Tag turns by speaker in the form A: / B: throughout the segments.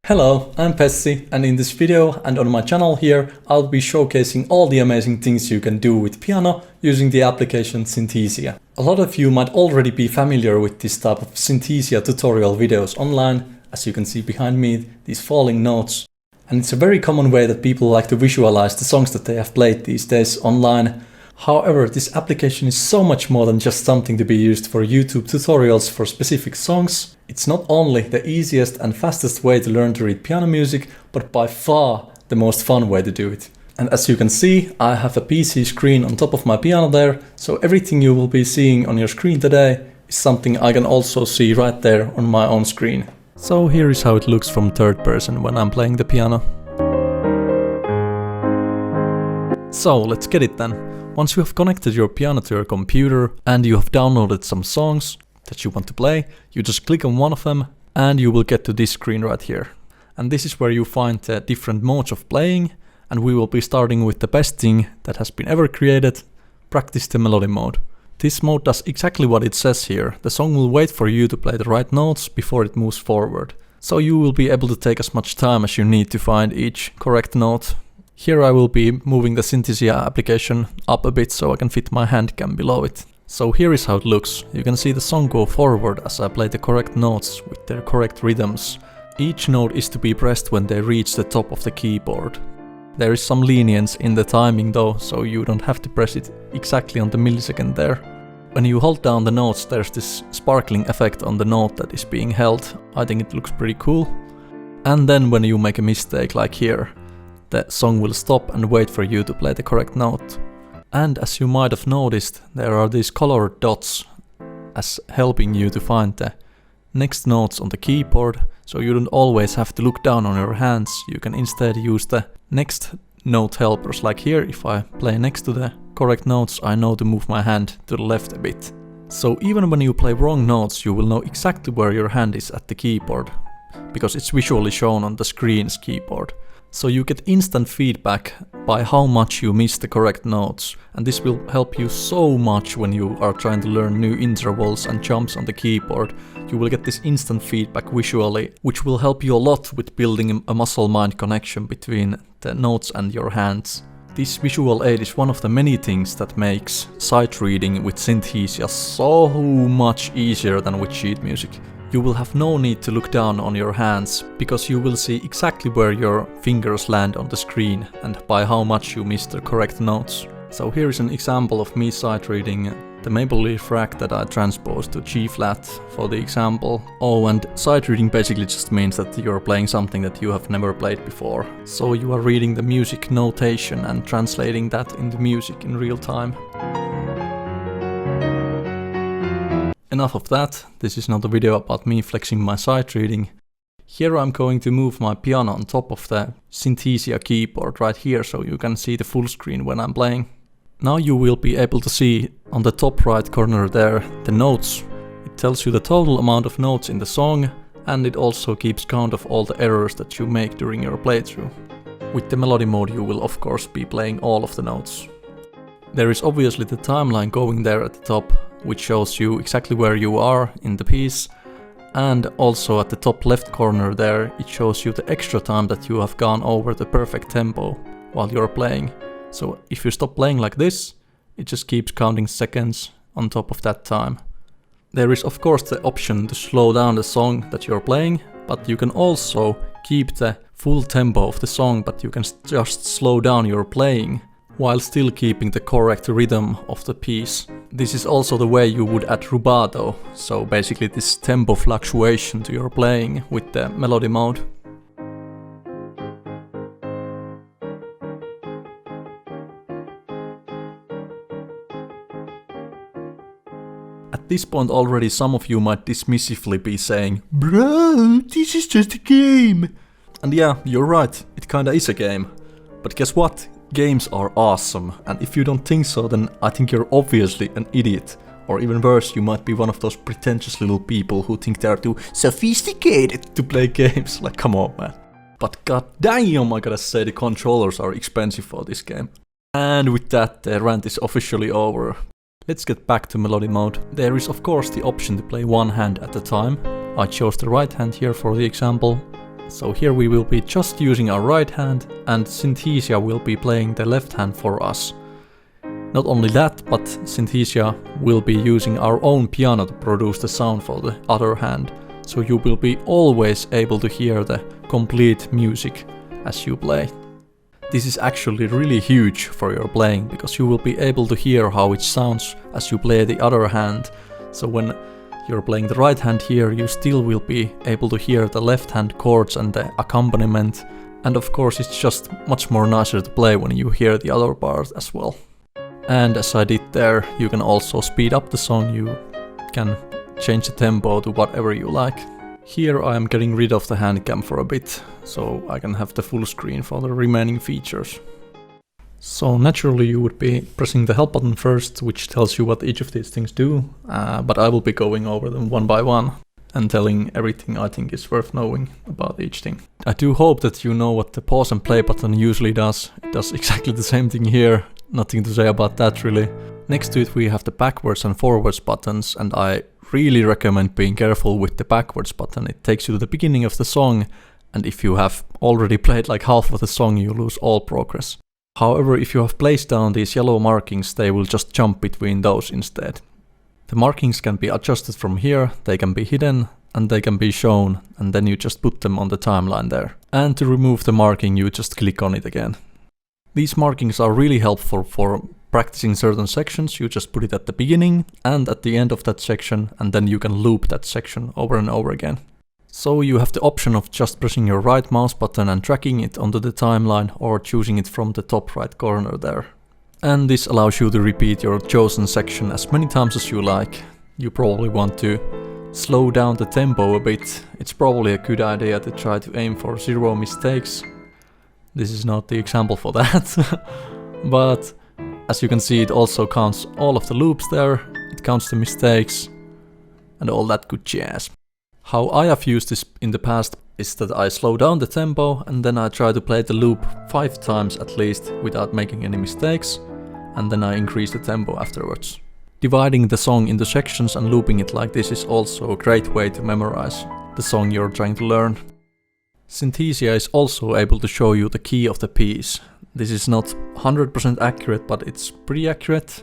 A: Hello, I'm Pessi, and in this video and on my channel here I'll be showcasing all the amazing things you can do with piano using the application Synthesia. A lot of you might already be familiar with this type of Synthesia tutorial videos online, as you can see behind me, these falling notes. And it's a very common way that people like to visualize the songs that they have played these days online. However, this application is so much more than just something to be used for YouTube tutorials for specific songs. It's not only the easiest and fastest way to learn to read piano music, but by far the most fun way to do it. And as you can see, I have a PC screen on top of my piano there, so everything you will be seeing on your screen today is something I can also see right there on my own screen. So here is how it looks from third person when I'm playing the piano. So let's get it then. Once you have connected your piano to your computer and you have downloaded some songs that you want to play, you just click on one of them and you will get to this screen right here. And this is where you find the different modes of playing, and we will be starting with the best thing that has been ever created: practice the melody mode. This mode does exactly what it says here. The song will wait for you to play the right notes before it moves forward. So you will be able to take as much time as you need to find each correct note. Here I will be moving the Synthesia application up a bit so I can fit my hand cam below it. So here is how it looks. You can see the song go forward as I play the correct notes with their correct rhythms. Each note is to be pressed when they reach the top of the keyboard. There is some lenience in the timing though, so you don't have to press it exactly on the millisecond there. When you hold down the notes, there's this sparkling effect on the note that is being held. I think it looks pretty cool. And then when you make a mistake like here, the song will stop and wait for you to play the correct note. And as you might have noticed, there are these colored dots as helping you to find the next notes on the keyboard, so you don't always have to look down on your hands. You can instead use the next note helpers, like here. If I play next to the correct notes, I know to move my hand to the left a bit. So even when you play wrong notes, you will know exactly where your hand is at the keyboard, because it's visually shown on the screen's keyboard. So you get instant feedback by how much you miss the correct notes, and this will help you so much when you are trying to learn new intervals and jumps on the keyboard. You will get this instant feedback visually, which will help you a lot with building a muscle-mind connection between the notes and your hands. This visual aid is one of the many things that makes sight reading with Synthesia so much easier than with sheet music. You will have no need to look down on your hands, because you will see exactly where your fingers land on the screen and by how much you miss the correct notes. So here is an example of me sight reading the Maple Leaf rack that I transposed to G flat for the example. Oh, and sight reading basically just means that you're playing something that you have never played before. So you are reading the music notation and translating that into music in real time. Enough of that, this is not a video about me flexing my sight reading. Here I'm going to move my piano on top of the Synthesia keyboard right here, so you can see the full screen when I'm playing. Now you will be able to see on the top right corner there the notes. It tells you the total amount of notes in the song, and it also keeps count of all the errors that you make during your playthrough. With the melody mode you will of course be playing all of the notes. There is obviously the timeline going there at the top, which shows you exactly where you are in the piece, and also at the top left corner there it shows you the extra time that you have gone over the perfect tempo while you're playing. So if you stop playing like this, it just keeps counting seconds on top of that time. There is of course the option to slow down the song that you're playing, but you can also keep the full tempo of the song, but you can just slow down your playing while still keeping the correct rhythm of the piece. This is also the way you would add rubato, so basically this tempo fluctuation to your playing with the melody mode. At this point already some of you might dismissively be saying, "Bro, this is just a game." And yeah, you're right, it kinda is a game. But guess what? Games are awesome, and if you don't think so, then I think you're obviously an idiot. Or even worse, you might be one of those pretentious little people who think they are too sophisticated to play games. Like, come on, man. But god damn, I gotta say the controllers are expensive for this game. And with that, the rant is officially over. Let's get back to melody mode. There is of course the option to play one hand at a time. I chose the right hand here for the example. So here we will be just using our right hand, and Synthesia will be playing the left hand for us. Not only that, but Synthesia will be using our own piano to produce the sound for the other hand. So you will be always able to hear the complete music as you play. This is actually really huge for your playing, because you will be able to hear how it sounds as you play the other hand. So when you're playing the right hand here, you still will be able to hear the left hand chords and the accompaniment. And of course it's just much more nicer to play when you hear the other part as well. And as I did there, you can also speed up the song, you can change the tempo to whatever you like. Here I am getting rid of the hand cam for a bit, so I can have the full screen for the remaining features. So naturally you would be pressing the help button first, which tells you what each of these things do, but I will be going over them one by one and telling everything I think is worth knowing about each thing. I do hope that you know what the pause and play button usually does. It does exactly the same thing here, nothing to say about that really. Next to it we have the backwards and forwards buttons, and I really recommend being careful with the backwards button. It takes you to the beginning of the song, and if you have already played like half of the song, you lose all progress. However, if you have placed down these yellow markings, they will just jump between those instead. The markings can be adjusted from here, they can be hidden, and they can be shown, and then you just put them on the timeline there. And to remove the marking, you just click on it again. These markings are really helpful for practicing certain sections. You just put it at the beginning and at the end of that section, and then you can loop that section over and over again. So you have the option of just pressing your right mouse button and dragging it onto the timeline, or choosing it from the top right corner there. And this allows you to repeat your chosen section as many times as you like. You probably want to slow down the tempo a bit. It's probably a good idea to try to aim for 0 mistakes. This is not the example for that, but as you can see, it also counts all of the loops there, it counts the mistakes, and all that good jazz. How I have used this in the past is that I slow down the tempo, and then I try to play the loop 5 times at least without making any mistakes, and then I increase the tempo afterwards. Dividing the song into sections and looping it like this is also a great way to memorize the song you're trying to learn. Synthesia is also able to show you the key of the piece. This is not 100% accurate, but it's pretty accurate.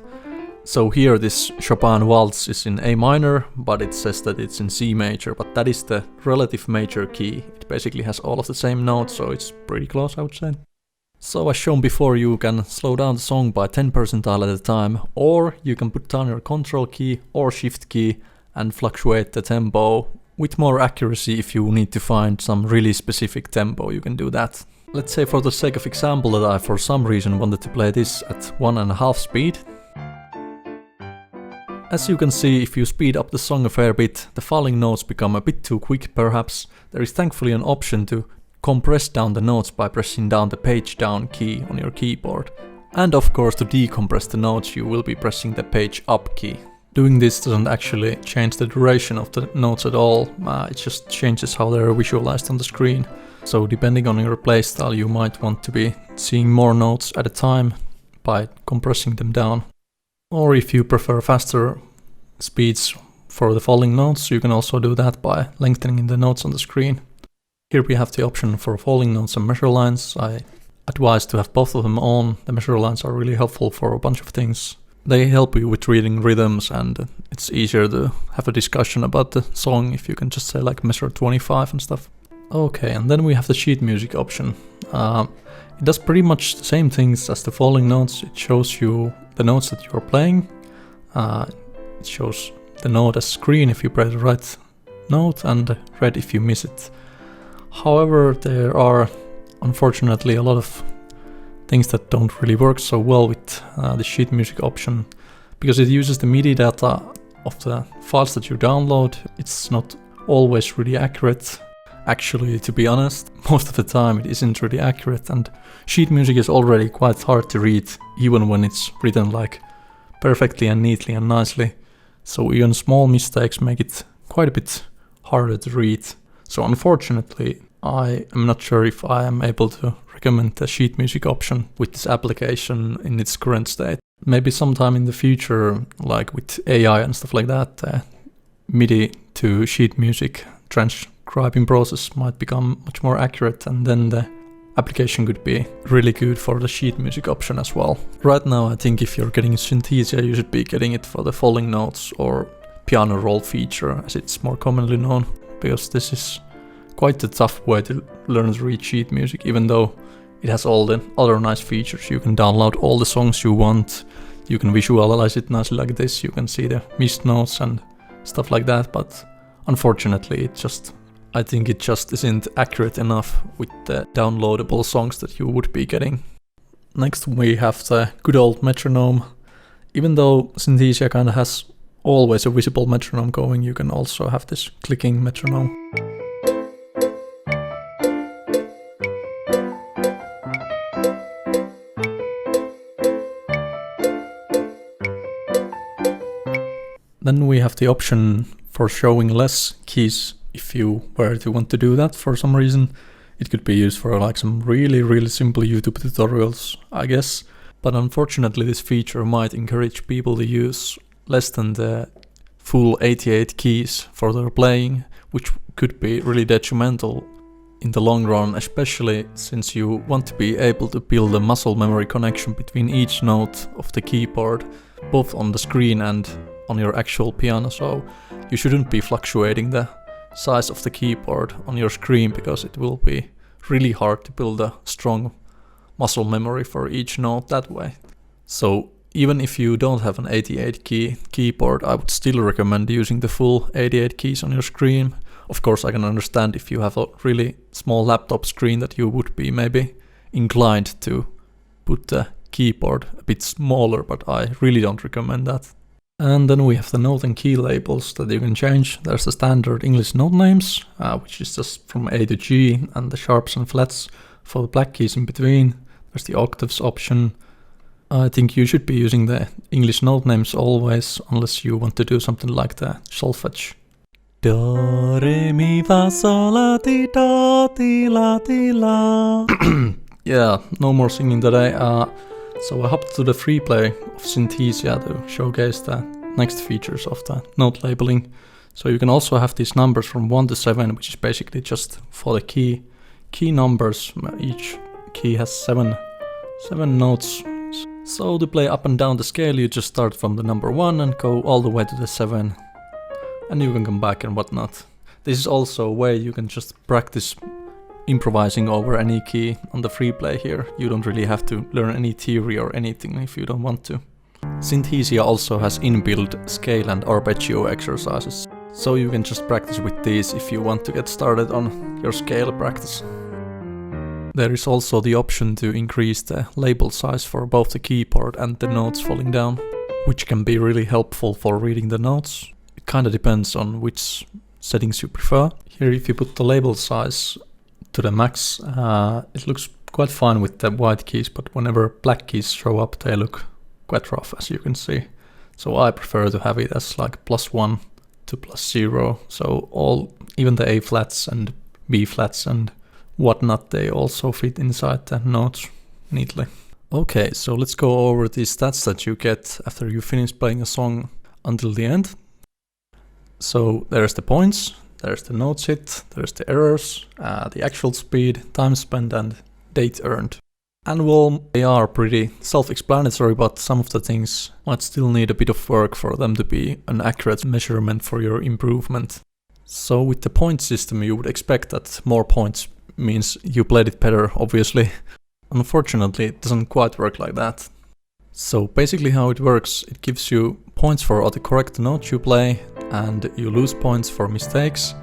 A: So here this Chopin waltz is in A minor, but it says that it's in C major, but that is the relative major key. It basically has all of the same notes, so it's pretty close, I would say. So as shown before, you can slow down the song by 10 percentile at a time, or you can put down your control key or shift key and fluctuate the tempo with more accuracy. If you need to find some really specific tempo, you can do that. Let's say for the sake of example that I for some reason wanted to play this at 1.5 speed. As you can see, if you speed up the song a fair bit, the falling notes become a bit too quick perhaps. There is thankfully an option to compress down the notes by pressing down the page down key on your keyboard. And of course, to decompress the notes you will be pressing the page up key. Doing this doesn't actually change the duration of the notes at all, it just changes how they're visualized on the screen. So depending on your playstyle, you might want to be seeing more notes at a time by compressing them down. Or if you prefer faster speeds for the falling notes, you can also do that by lengthening the notes on the screen. Here we have the option for falling notes and measure lines. I advise to have both of them on. The measure lines are really helpful for a bunch of things. They help you with reading rhythms, and it's easier to have a discussion about the song if you can just say like measure 25 and stuff. Okay, and then we have the sheet music option. It does pretty much the same things as the falling notes. It shows you the notes that you're playing. It shows the note as green if you play the right note and red if you miss it. However, there are unfortunately a lot of things that don't really work so well with the sheet music option, because it uses the MIDI data of the files that you download. It's not always really accurate. Actually, to be honest, most of the time it isn't really accurate, and sheet music is already quite hard to read, even when it's written like perfectly and neatly and nicely. So even small mistakes make it quite a bit harder to read. So unfortunately, I am not sure if I am able to recommend the sheet music option with this application in its current state. Maybe sometime in the future, like with AI and stuff like that, MIDI to sheet music transcription scribing process might become much more accurate, and then the application could be really good for the sheet music option as well. Right now I think if you're getting Synthesia, you should be getting it for the falling notes or piano roll feature, as it's more commonly known, because this is quite a tough way to learn to read sheet music, even though it has all the other nice features. You can download all the songs you want, you can visualize it nicely like this, you can see the missed notes and stuff like that, but unfortunately I think it just isn't accurate enough with the downloadable songs that you would be getting. Next we have the good old metronome. Even though Synthesia kinda has always a visible metronome going, you can also have this clicking metronome. Then we have the option for showing less keys. If you were to want to do that for some reason, it could be used for like some really simple YouTube tutorials, I guess. But unfortunately this feature might encourage people to use less than the full 88 keys for their playing, which could be really detrimental in the long run, especially since you want to be able to build a muscle memory connection between each note of the keyboard, both on the screen and on your actual piano. So you shouldn't be fluctuating the size of the keyboard on your screen, because it will be really hard to build a strong muscle memory for each note that way. So even if you don't have an 88 key keyboard, I would still recommend using the full 88 keys on your screen. Of course I can understand if you have a really small laptop screen that you would be maybe inclined to put the keyboard a bit smaller, but I really don't recommend that. And then we have the note and key labels that you can change. There's the standard English note names, which is just from A to G, and the sharps and flats for the black keys in between. There's the octaves option. I think you should be using the English note names always, unless you want to do something like the solfege. Do, re, mi, fa, sol, la, ti, do, ti, la, ti, la. Yeah, no more singing today. So I hopped to the free play of Synthesia to showcase the next features of the note labeling. So you can also have these numbers from 1 to 7, which is basically just for the key numbers. Each key has seven notes. So to play up and down the scale, you just start from the number 1 and go all the way to the 7. And you can come back and whatnot. This is also a way you can just practice improvising over any key on the free play here. You don't really have to learn any theory or anything if you don't want to. Synthesia also has inbuilt scale and arpeggio exercises, so you can just practice with these if you want to get started on your scale practice. There is also the option to increase the label size for both the keyboard and the notes falling down, which can be really helpful for reading the notes. It kinda depends on which settings you prefer. Here if you put the label size to the max, it looks quite fine with the white keys, but whenever black keys show up they look quite rough, as you can see. So I prefer to have it as like +1 to +0, so even the A flats and B flats and whatnot, they also fit inside the notes neatly. Okay, so let's go over the stats that you get after you finish playing a song until the end. So there's the points, there's the notes hit, there's the errors, the actual speed, time spent and date earned. And well, they are pretty self-explanatory, but some of the things might still need a bit of work for them to be an accurate measurement for your improvement. So with the point system you would expect that more points means you played it better, obviously. Unfortunately, it doesn't quite work like that. So basically how it works, it gives you points for the correct notes you play, and you lose points for mistakes,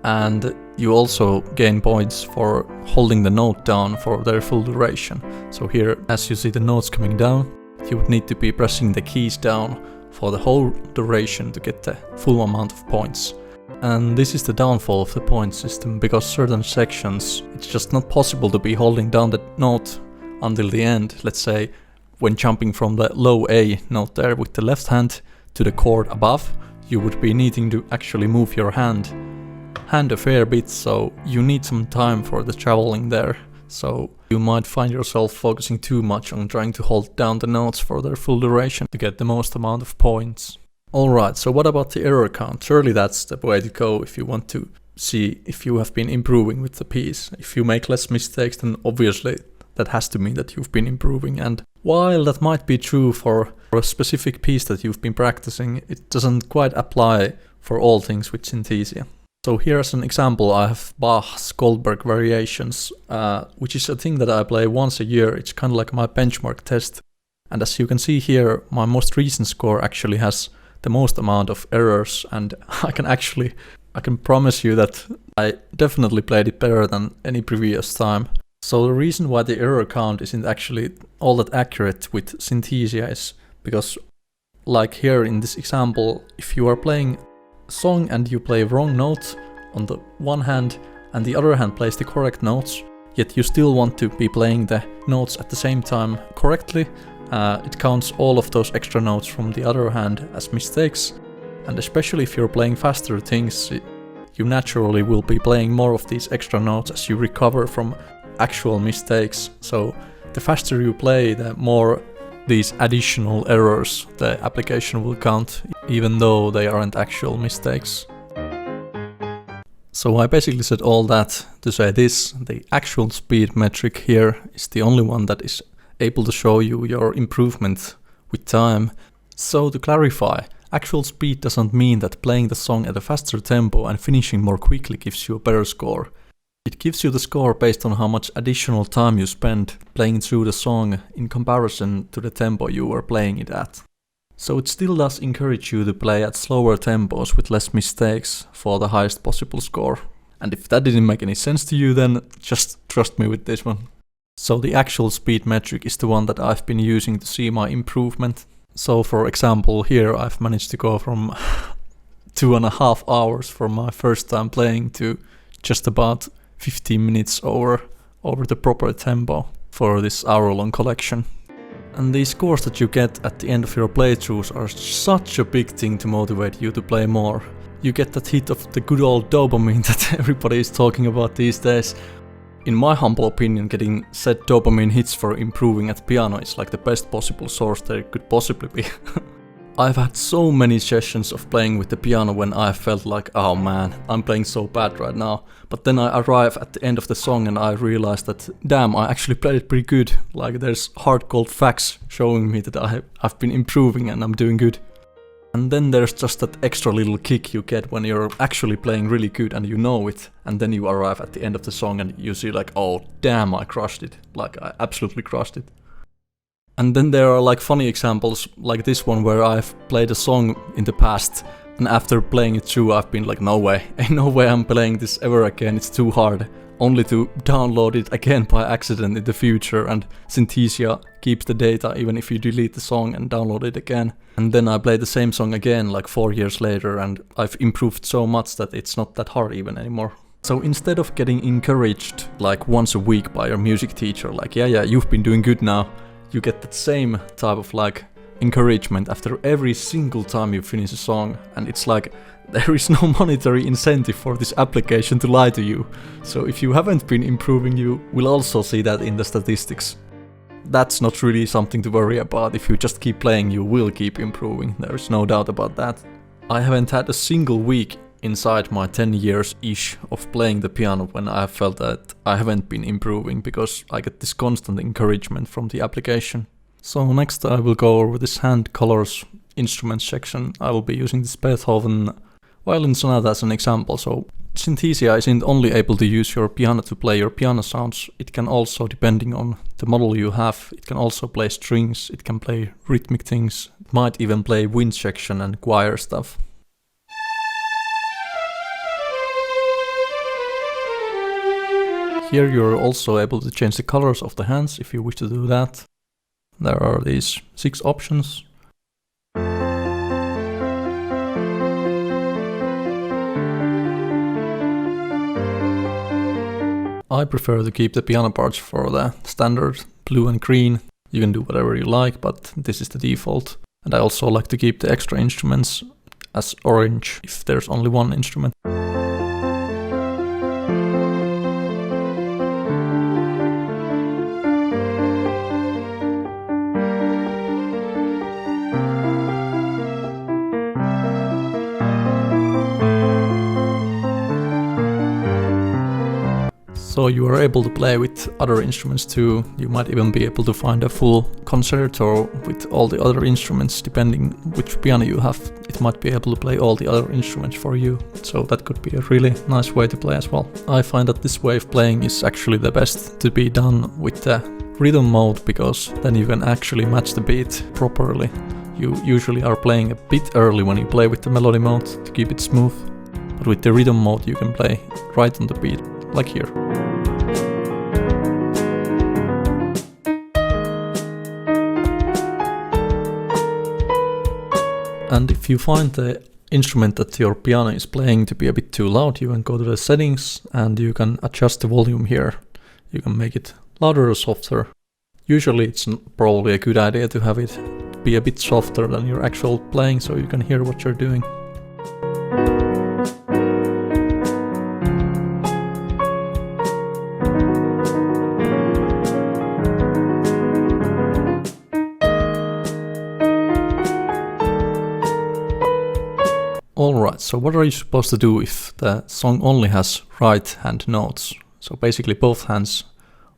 A: and you also gain points for holding the note down for their full duration. So here, as you see the notes coming down, you would need to be pressing the keys down for the whole duration to get the full amount of points. And this is the downfall of the point system, because certain sections it's just not possible to be holding down the note until the end. Let's say when jumping from the low A note there with the left hand to the chord above, you would be needing to actually move your hand a fair bit, so you need some time for the traveling there. So you might find yourself focusing too much on trying to hold down the notes for their full duration to get the most amount of points. Alright, so what about the error count? Surely that's the way to go if you want to see if you have been improving with the piece. If you make less mistakes, then obviously that has to mean that you've been improving. And while that might be true for a specific piece that you've been practicing, it doesn't quite apply for all things with Synthesia. So here as an example, I have Bach's Goldberg Variations, which is a thing that I play once a year. It's kind of like my benchmark test. And as you can see here, my most recent score actually has the most amount of errors, and I can promise you that I definitely played it better than any previous time. So the reason why the error count isn't actually all that accurate with Synthesia is because, like here in this example, if you are playing a song and you play wrong notes on the one hand and the other hand plays the correct notes, yet you still want to be playing the notes at the same time correctly, it counts all of those extra notes from the other hand as mistakes. And especially if you're playing faster things, you naturally will be playing more of these extra notes as you recover from actual mistakes. So the faster you play, the more these additional errors the application will count, even though they aren't actual mistakes. So I basically said all that to say this: the actual speed metric here is the only one that is able to show you your improvement with time. So to clarify, actual speed doesn't mean that playing the song at a faster tempo and finishing more quickly gives you a better score. It gives you the score based on how much additional time you spend playing through the song in comparison to the tempo you were playing it at. So it still does encourage you to play at slower tempos with less mistakes for the highest possible score. And if that didn't make any sense to you, then just trust me with this one. So the actual speed metric is the one that I've been using to see my improvement. So for example, here I've managed to go from 2.5 hours from my first time playing to just about 15 minutes over the proper tempo for this hour-long collection. And these scores that you get at the end of your playthroughs are such a big thing to motivate you to play more. You get that hit of the good old dopamine that everybody is talking about these days. In my humble opinion, getting said dopamine hits for improving at piano is like the best possible source there could possibly be. I've had so many sessions of playing with the piano when I felt like, oh man, I'm playing so bad right now. But then I arrive at the end of the song and I realize that, damn, I actually played it pretty good. Like there's hard cold facts showing me that I've been improving and I'm doing good. And then there's just that extra little kick you get when you're actually playing really good and you know it. And then you arrive at the end of the song and you see like, oh damn, I crushed it. Like I absolutely crushed it. And then there are like funny examples like this one where I've played a song in the past and after playing it through I've been like, no way, ain't no way I'm playing this ever again, it's too hard. Only to download it again by accident in the future, and Synthesia keeps the data even if you delete the song and download it again. And then I play the same song again like 4 years later and I've improved so much that it's not that hard even anymore. So instead of getting encouraged like once a week by your music teacher, like yeah, you've been doing good now, you get that same type of like encouragement after every single time you finish a song, and it's like there is no monetary incentive for this application to lie to you. So if you haven't been improving, you will also see that in the statistics. That's not really something to worry about. If you just keep playing, you will keep improving. There is no doubt about that. I haven't had a single week inside my 10 years-ish of playing the piano when I have felt that I haven't been improving, because I get this constant encouragement from the application. So next I will go over this hand colors instruments section. I will be using this Beethoven Violin Sonata as an example. So Synthesia isn't only able to use your piano to play your piano sounds, it can also, depending on the model you have, it can also play strings, it can play rhythmic things, it might even play wind section and choir stuff. Here you're also able to change the colors of the hands if you wish to do that. There are these 6 options. I prefer to keep the piano parts for the standard blue and green. You can do whatever you like, but this is the default. And I also like to keep the extra instruments as orange if there's only one instrument. So you are able to play with other instruments too. You might even be able to find a full concerto with all the other instruments. Depending which piano you have, it might be able to play all the other instruments for you. So that could be a really nice way to play as well. I find that this way of playing is actually the best to be done with the rhythm mode, because then you can actually match the beat properly. You usually are playing a bit early when you play with the melody mode to keep it smooth. But with the rhythm mode you can play right on the beat, like here. And if you find the instrument that your piano is playing to be a bit too loud, you can go to the settings and you can adjust the volume here. You can make it louder or softer. Usually it's probably a good idea to have it be a bit softer than your actual playing, so you can hear what you're doing. Alright, so what are you supposed to do if the song only has right hand notes? So basically both hands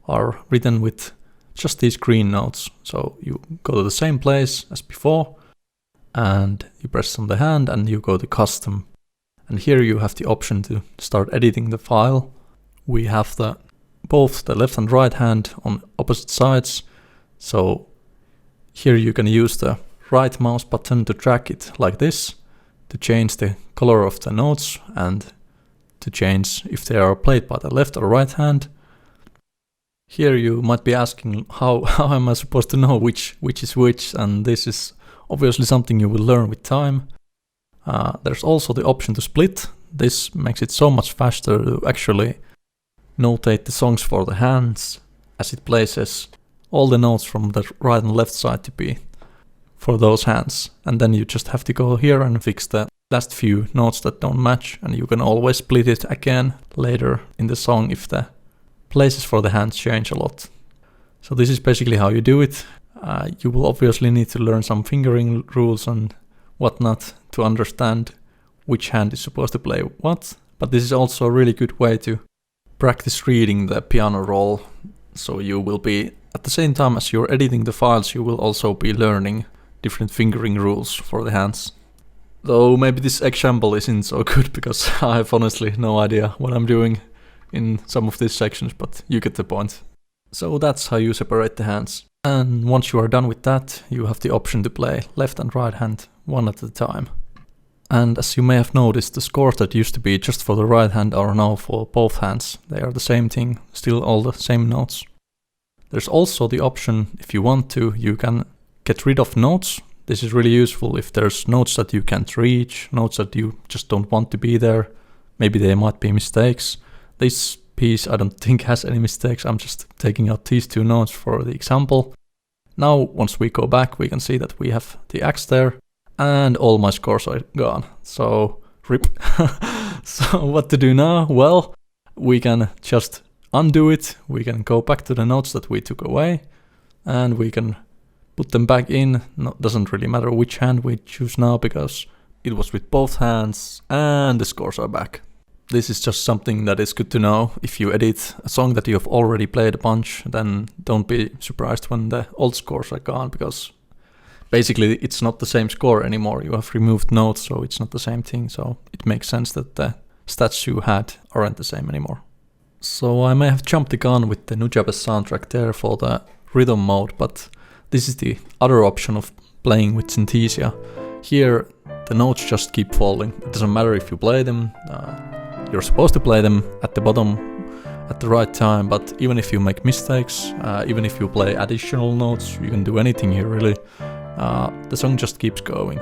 A: are written with just these green notes. So you go to the same place as before and you press on the hand and you go to custom. And here you have the option to start editing the file. We have both the left and right hand on opposite sides. So here you can use the right mouse button to drag it like this, to change the color of the notes and to change if they are played by the left or right hand. Here you might be asking how am I supposed to know which is which, and this is obviously something you will learn with time. There's also the option to split. This makes it so much faster to actually notate the songs for the hands, as it places all the notes from the right and left side to be for those hands. And then you just have to go here and fix the last few notes that don't match, and you can always split it again later in the song if the places for the hands change a lot. So this is basically how you do it. You will obviously need to learn some fingering rules and whatnot to understand which hand is supposed to play what, but this is also a really good way to practice reading the piano roll. So you will be, at the same time as you're editing the files, you will also be learning different fingering rules for the hands. Though maybe this example isn't so good because I have honestly no idea what I'm doing in some of these sections, but you get the point. So that's how you separate the hands. And once you are done with that, you have the option to play left and right hand one at a time. And as you may have noticed, the scores that used to be just for the right hand are now for both hands. They are the same thing, still all the same notes. There's also the option, if you want to, you can get rid of notes. This is really useful if there's notes that you can't reach, notes that you just don't want to be there. Maybe they might be mistakes. This piece I don't think has any mistakes. I'm just taking out these two notes for the example. Now once we go back, we can see that we have the X there and all my scores are gone. So rip. So what to do now? Well, we can just undo it. We can go back to the notes that we took away and we can put them back in. No, doesn't really matter which hand we choose now because it was with both hands and the scores are back. This is just something that is good to know. If you edit a song that you have already played a bunch, then don't be surprised when the old scores are gone, because basically it's not the same score anymore. You have removed notes, so it's not the same thing. So it makes sense that the stats you had aren't the same anymore. So I may have jumped the gun with the Nujabes soundtrack there for the rhythm mode, but this is the other option of playing with Synthesia. Here the notes just keep falling. It doesn't matter if you play them. You're supposed to play them at the bottom at the right time, but even if you make mistakes, even if you play additional notes, you can do anything here really. The song just keeps going.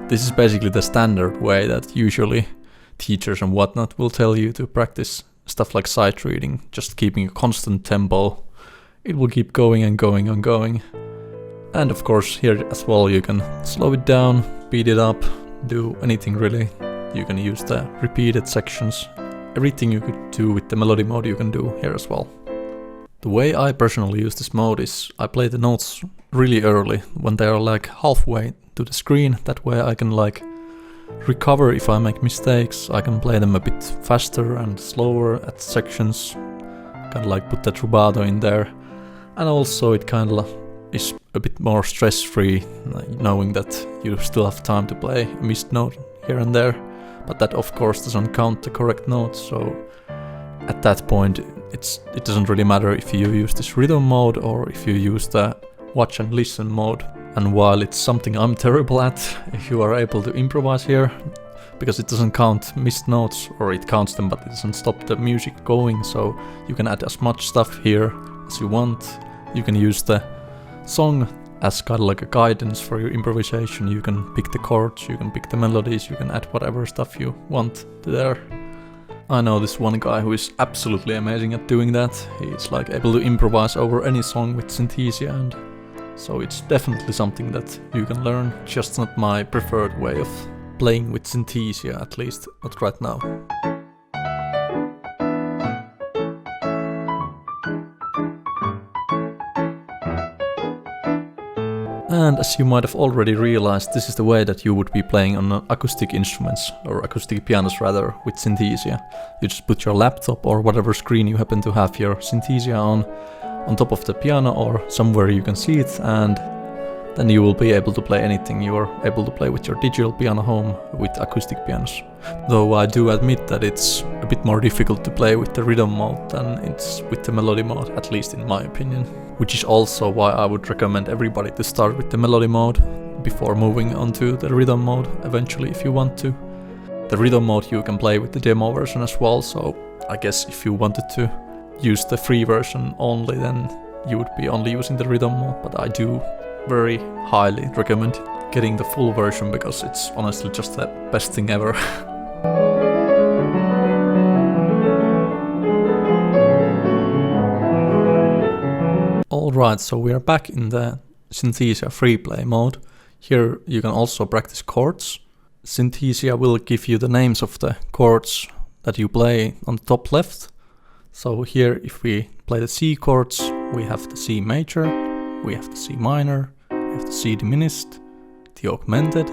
A: This is basically the standard way that usually teachers and whatnot will tell you to practice stuff like sight reading, just keeping a constant tempo. It will keep going and going and going. And of course here as well you can slow it down, speed it up, do anything really. You can use the repeated sections. Everything you could do with the melody mode you can do here as well. The way I personally use this mode is I play the notes really early when they are like halfway to the screen. That way I can like recover if I make mistakes. I can play them a bit faster and slower at sections. kind of like put that rubato in there. And also it kind of is a bit more stress-free, knowing that you still have time to play a missed note here and there. But that of course doesn't count the correct notes, so at that point it doesn't really matter if you use this rhythm mode or if you use the watch and listen mode. And while it's something I'm terrible at, if you are able to improvise here, because it doesn't count missed notes, or it counts them but it doesn't stop the music going, so you can add as much stuff here as you want. You can use the song as kind of like a guidance for your improvisation. You can pick the chords, you can pick the melodies, you can add whatever stuff you want to there. I know this one guy who is absolutely amazing at doing that. He's like able to improvise over any song with Synthesia, and so it's definitely something that you can learn, just not my preferred way of playing with Synthesia, at least not right now. And as you might have already realized, this is the way that you would be playing on acoustic instruments, or acoustic pianos rather, with Synthesia. You just put your laptop or whatever screen you happen to have your Synthesia on top of the piano or somewhere you can see it, and then you will be able to play anything you are able to play with your digital piano home with acoustic pianos. Though I do admit that it's a bit more difficult to play with the rhythm mode than it's with the melody mode, at least in my opinion. Which is also why I would recommend everybody to start with the melody mode before moving on to the rhythm mode eventually if you want to. The rhythm mode you can play with the demo version as well, so I guess if you wanted to use the free version only, then you would be only using the rhythm mode, but I do very highly recommend getting the full version because it's honestly just the best thing ever. Alright, so we are back in the Synthesia free play mode. Here you can also practice chords. Synthesia will give you the names of the chords that you play on the top left. So here if we play the C chords, we have the C major, we have the C minor, we have the C diminished, the augmented,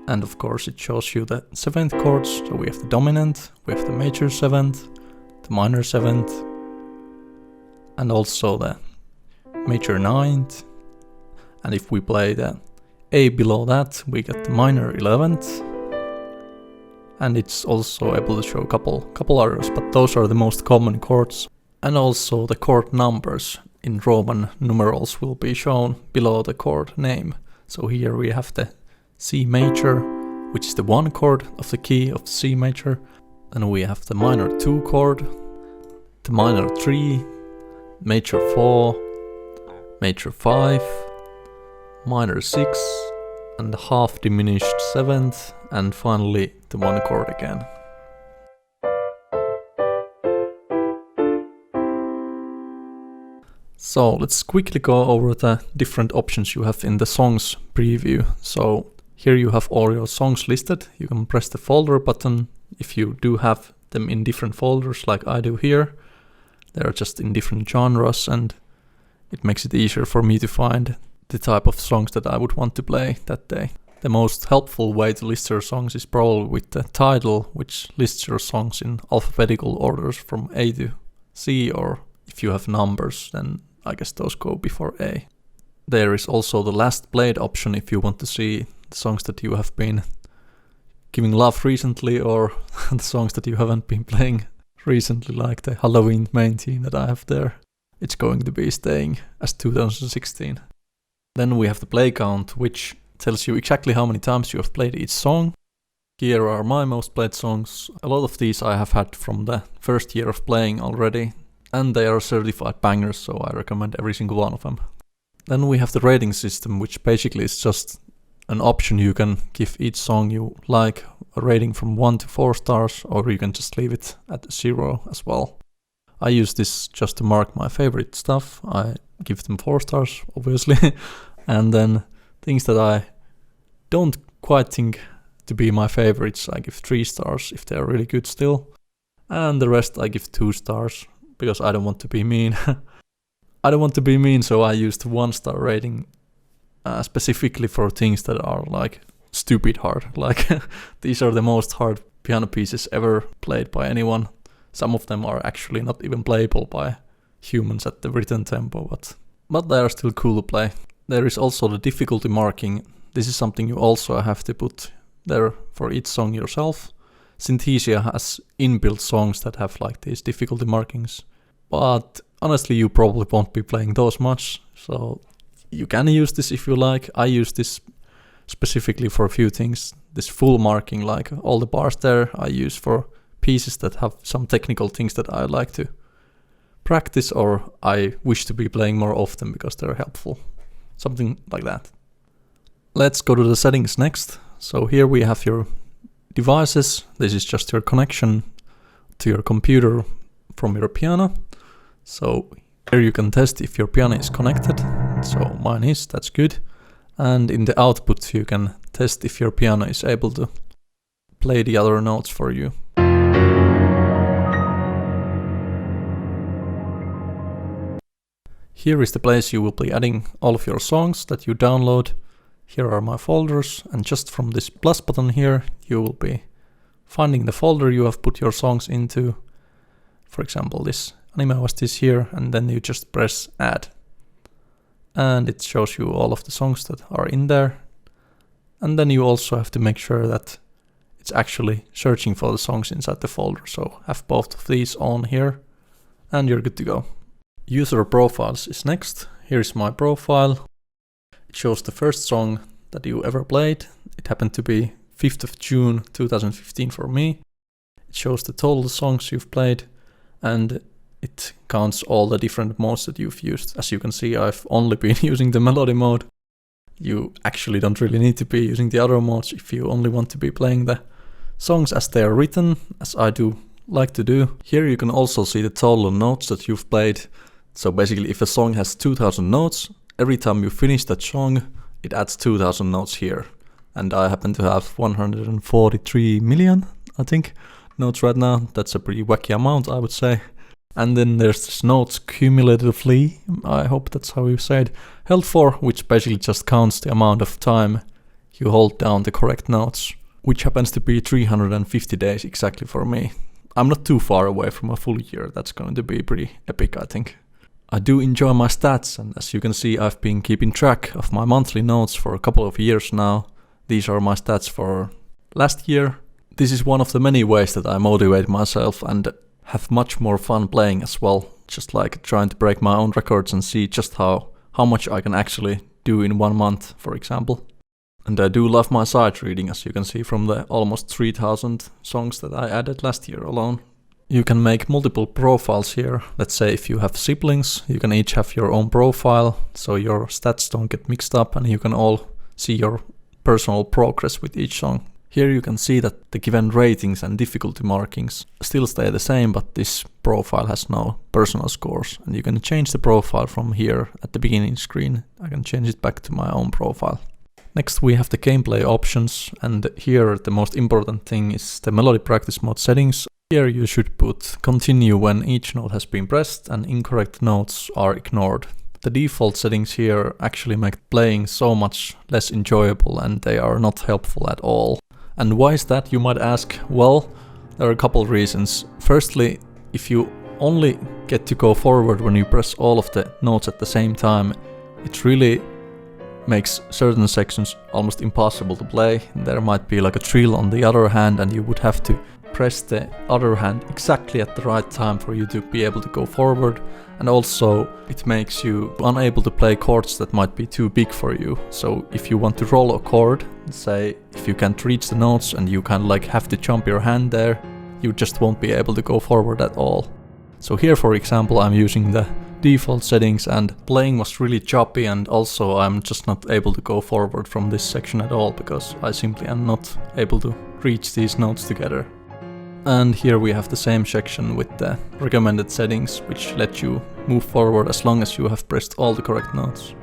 A: and of course it shows you the 7th chords. So we have the dominant, we have the major 7th, the minor 7th, and also the major 9th. And if we play the A below that, we get the minor 11th. And it's also able to show a couple others, but those are the most common chords. And also the chord numbers in Roman numerals will be shown below the chord name. So here we have the C major, which is the 1 chord of the key of C major. Then we have the minor 2 chord, the minor 3, major 4, major 5, minor 6, and the half diminished 7th, and finally the 1 chord again. So let's quickly go over the different options you have in the songs preview. So here you have all your songs listed. You can press the folder button if you do have them in different folders like I do here. They're just in different genres, and it makes it easier for me to find the type of songs that I would want to play that day. The most helpful way to list your songs is probably with the title, which lists your songs in alphabetical orders from A to C, or if you have numbers, then I guess those go before A. There is also the last played option if you want to see the songs that you have been giving love recently, or the songs that you haven't been playing recently, like the Halloween main theme that I have there. It's going to be staying as 2016. Then we have the play count, which tells you exactly how many times you have played each song. Here are my most played songs. A lot of these I have had from the first year of playing already, and they are certified bangers, so I recommend every single one of them. Then we have the rating system, which basically is just an option you can give each song you like a rating from 1 to 4 stars, or you can just leave it at 0 as well. I use this just to mark my favorite stuff. I give them 4 stars, obviously. And then things that I don't quite think to be my favorites, I give 3 stars if they're really good still. And the rest I give 2 stars, because I don't want to be mean. I don't want to be mean, so I used 1-star rating specifically for things that are like stupid hard. Like these are the most hard piano pieces ever played by anyone. Some of them are actually not even playable by humans at the written tempo, but they are still cool to play. There is also the difficulty marking. This is something you also have to put there for each song yourself. Synthesia has inbuilt songs that have like these difficulty markings, but honestly you probably won't be playing those much, so you can use this if you like. I use this specifically for a few things. This full marking, like all the bars there, I use for pieces that have some technical things that I like to practice or I wish to be playing more often because they're helpful. Something like that. Let's go to the settings next. So here we have your devices. This is just your connection to your computer from your piano. So here you can test if your piano is connected. So mine is, that's good. And in the output you can test if your piano is able to play the other notes for you. Here is the place you will be adding all of your songs that you download. Here are my folders, and just from this plus button here you will be finding the folder you have put your songs into. For example, this Anime OST is here, and then you just press add. And it shows you all of the songs that are in there. And then you also have to make sure that it's actually searching for the songs inside the folder. So have both of these on here and you're good to go. User profiles is next. Here's my profile. It shows the first song that you ever played. It happened to be 5th of June 2015 for me. It shows the total songs you've played and it counts all the different modes that you've used. As you can see, I've only been using the melody mode. You actually don't really need to be using the other modes if you only want to be playing the songs as they are written, as I do like to do. Here you can also see the total notes that you've played. So basically if a song has 2000 notes, every time you finish that song, it adds 2000 notes here. And I happen to have 143 million, I think, notes right now. That's a pretty wacky amount, I would say. And then there's this notes cumulatively, I hope that's how you say it, held for, which basically just counts the amount of time you hold down the correct notes, which happens to be 350 days exactly for me. I'm not too far away from a full year. That's going to be pretty epic, I think. I do enjoy my stats, and as you can see, I've been keeping track of my monthly notes for a couple of years now. These are my stats for last year. This is one of the many ways that I motivate myself and have much more fun playing as well. Just like trying to break my own records and see just how much I can actually do in 1 month, for example. And I do love my sight reading, as you can see from the almost 3000 songs that I added last year alone. You can make multiple profiles here. Let's say if you have siblings, you can each have your own profile, so your stats don't get mixed up and you can all see your personal progress with each song. Here you can see that the given ratings and difficulty markings still stay the same, but this profile has no personal scores. And you can change the profile from here at the beginning screen. I can change it back to my own profile. Next we have the gameplay options, and here the most important thing is the melody practice mode settings. Here you should put continue when each note has been pressed and incorrect notes are ignored. The default settings here actually make playing so much less enjoyable and they are not helpful at all. And why is that, you might ask? Well, there are a couple reasons. Firstly, if you only get to go forward when you press all of the notes at the same time, it really makes certain sections almost impossible to play. There might be like a trill on the other hand and you would have to press the other hand exactly at the right time for you to be able to go forward. And also it makes you unable to play chords that might be too big for you. So if you want to roll a chord, say if you can't reach the notes and you kind of like have to jump your hand there, you just won't be able to go forward at all. So here for example I'm using the default settings and playing was really choppy, and also I'm just not able to go forward from this section at all because I simply am not able to reach these notes together. And here we have the same section with the recommended settings, which let you move forward as long as you have pressed all the correct notes.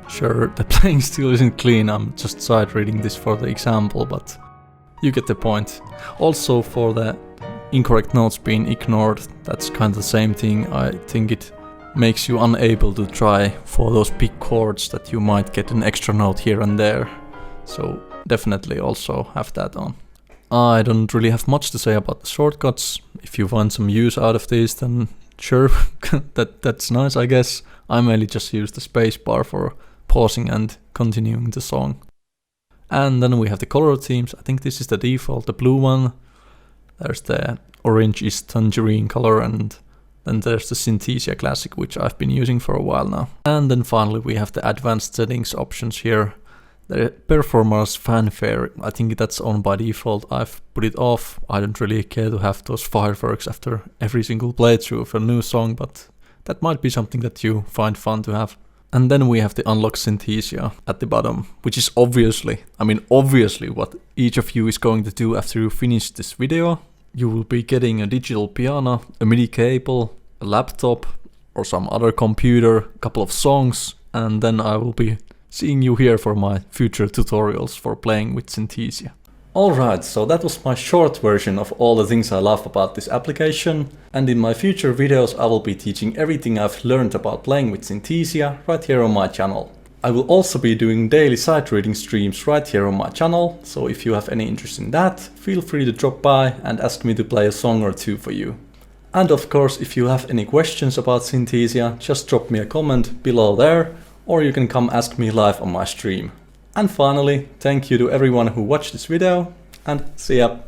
A: Sure, the playing still isn't clean, I'm just side reading this for the example, but you get the point. Also for the incorrect notes being ignored, that's kind of the same thing. I think it makes you unable to try for those big chords that you might get an extra note here and there. So definitely also have that on. I don't really have much to say about the shortcuts. If you find some use out of these, then sure, that's nice, I guess. I mainly just use the spacebar for pausing and continuing the song. And then we have the color themes. I think this is the default, the blue one. There's the orange is tangerine color, and then there's the Synthesia Classic, which I've been using for a while now. And then finally we have the advanced settings options here. The performance fanfare, I think that's on by default. I've put it off. I don't really care to have those fireworks after every single playthrough of a new song, but that might be something that you find fun to have. And then we have the unlock Synthesia at the bottom, which is obviously what each of you is going to do after you finish this video. You will be getting a digital piano, a MIDI cable, a laptop or some other computer, a couple of songs, and then I will be seeing you here for my future tutorials for playing with Synthesia. Alright, so that was my short version of all the things I love about this application, and in my future videos I will be teaching everything I've learned about playing with Synthesia right here on my channel. I will also be doing daily sight reading streams right here on my channel, so if you have any interest in that, feel free to drop by and ask me to play a song or two for you. And of course, if you have any questions about Synthesia, just drop me a comment below there, or you can come ask me live on my stream. And finally, thank you to everyone who watched this video, and see ya!